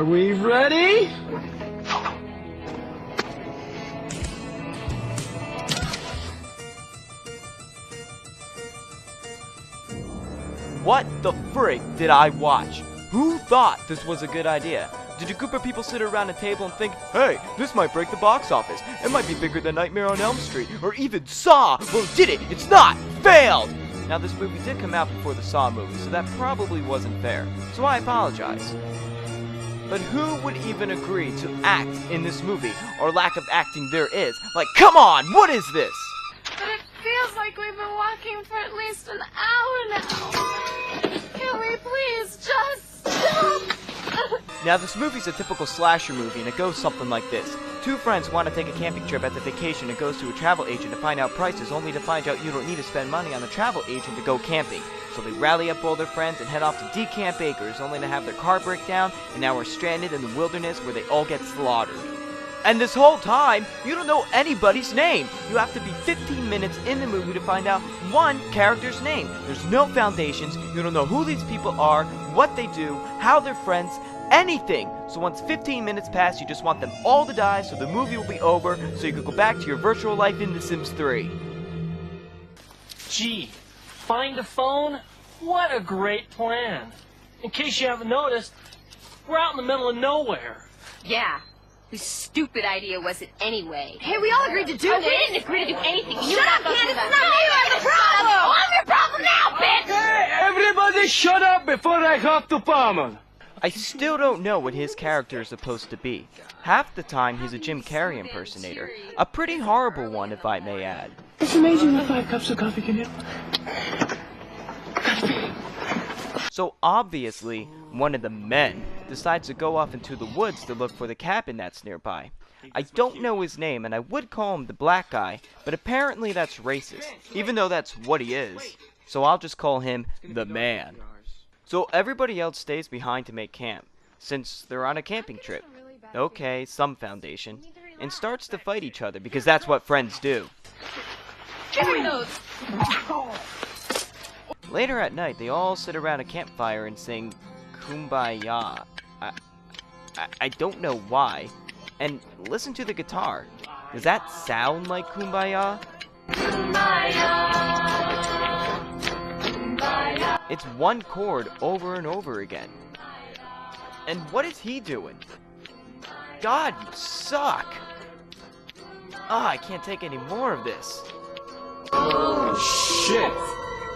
we ready? What the frick did I watch? Who thought this was a good idea? Did a group of people sit around a table and think, hey, this might break the box office. It might be bigger than Nightmare on Elm Street, or even Saw. Well, it did it. It's not. Failed. Now, this movie did come out before the Saw movie, so that probably wasn't fair. So I apologize. But who would even agree to act in this movie, or lack of acting there is? Like, come on, what is this? But it feels like we've been walking for at least an hour now. Can we please just stop? Now, this movie's a typical slasher movie, and it goes something like this. Two friends want to take a camping trip at the vacation and goes to a travel agent to find out prices, only to find out you don't need to spend money on the travel agent to go camping. So they rally up all their friends and head off to Decamp Acres, only to have their car break down, and now we're stranded in the wilderness where they all get slaughtered. And this whole time, you don't know anybody's name. You have to be 15 minutes in the movie to find out one character's name. There's no foundations. You don't know who these people are, what they do, how they're friends, anything. So once 15 minutes pass, you just want them all to die so the movie will be over so you can go back to your virtual life in The Sims 3. Gee, find a phone? What a great plan. In case you haven't noticed, we're out in the middle of nowhere. Yeah. Whose stupid idea was it anyway? Hey, we all agreed to do this. We didn't agree to do anything. You Shut up, Candace! It's not me who has the problem! I'm your problem now, bitch! Hey, everybody shut up before I have to pummel. I still don't know what his character is supposed to be. Half the time he's a Jim Carrey impersonator. A pretty horrible one, if I may add. It's amazing what 5 cups of coffee can do. So obviously, one of the men decides to go off into the woods to look for the cabin that's nearby. I don't know his name, and I would call him the black guy, but apparently that's racist, even though that's what he is. So I'll just call him the man. So everybody else stays behind to make camp, since they're on a camping trip. Okay, some foundation. And starts to fight each other, because that's what friends do. Give me those! Later at night, they all sit around a campfire and sing Kumbaya. I don't know why. And listen to the guitar. Does that sound like Kumbaya? Kumbaya. Kumbaya. It's one chord over and over again. And what is he doing? God, you suck! Ah, I can't take any more of this. Oh, shit.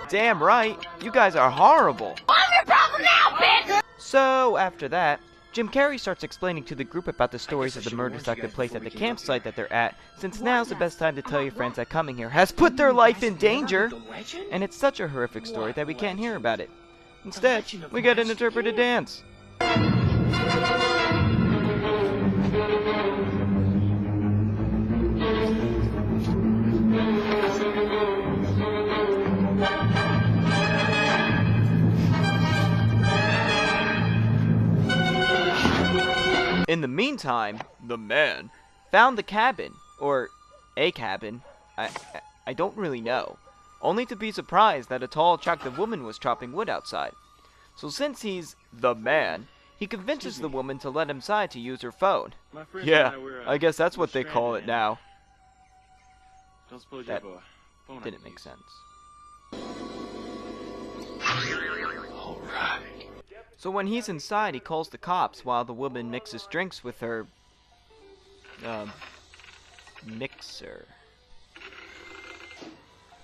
Damn right, you guys are horrible. I'm your problem now, bitch! So, after that, Jim Carrey starts explaining to the group about the stories of the murders that took place at the campsite that they're at, since now's the best time to tell your friends that coming here has put their life in danger. And it's such a horrific story that we can't hear about it. Instead, we get an interpreted dance. In the meantime, the man found the cabin, or a cabin, I don't really know, only to be surprised that a tall, attractive woman was chopping wood outside. So since he's the man, he convinces the woman to let him inside to use her phone. Yeah, I guess that's what they call it now. That didn't make sense. Alright. So when he's inside, he calls the cops while the woman mixes drinks with her, mixer.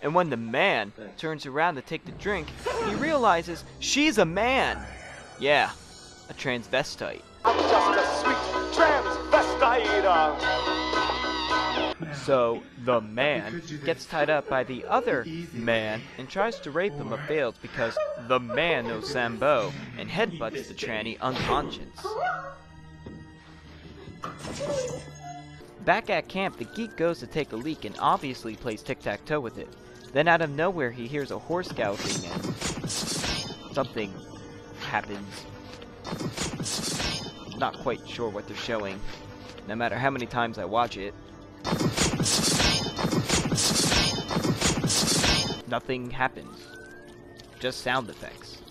And when the man turns around to take the drink, he realizes she's a man. Yeah, a transvestite. I'm just a sweet transvestite. So, the man gets tied up by the other man and tries to rape him but fails because the man knows Sambo and headbutts the tranny unconscious. Back at camp, the geek goes to take a leak and obviously plays tic-tac-toe with it. Then out of nowhere he hears a horse galloping and something happens. Not quite sure what they're showing, no matter how many times I watch it. Nothing happens. Just sound effects.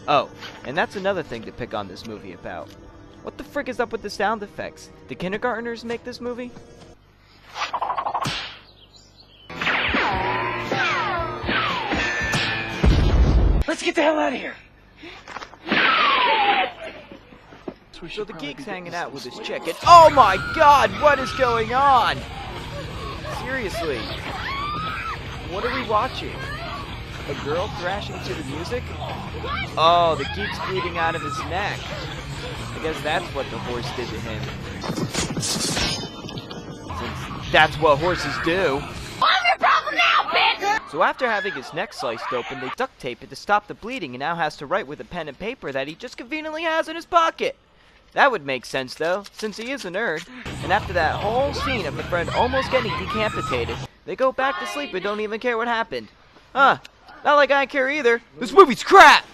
Oh, And that's another thing to pick on this movie about. What the frick is up with the sound effects? Did kindergartners make this movie? Let's get the hell out of here. So the geek's hanging out with his chick, and oh my god, what is going on? Seriously, what are we watching? A girl thrashing to the music? Oh, the geek's bleeding out of his neck. I guess that's what the horse did to him. Since that's what horses do. I'm your problem now, bitch! So after having his neck sliced open, they duct tape it to stop the bleeding and now has to write with a pen and paper that he just conveniently has in his pocket. That would make sense though, since he is a nerd. And after that whole scene of the friend almost getting decapitated, they go back to sleep and don't even care what happened. Huh, not like I care either. This movie's crap!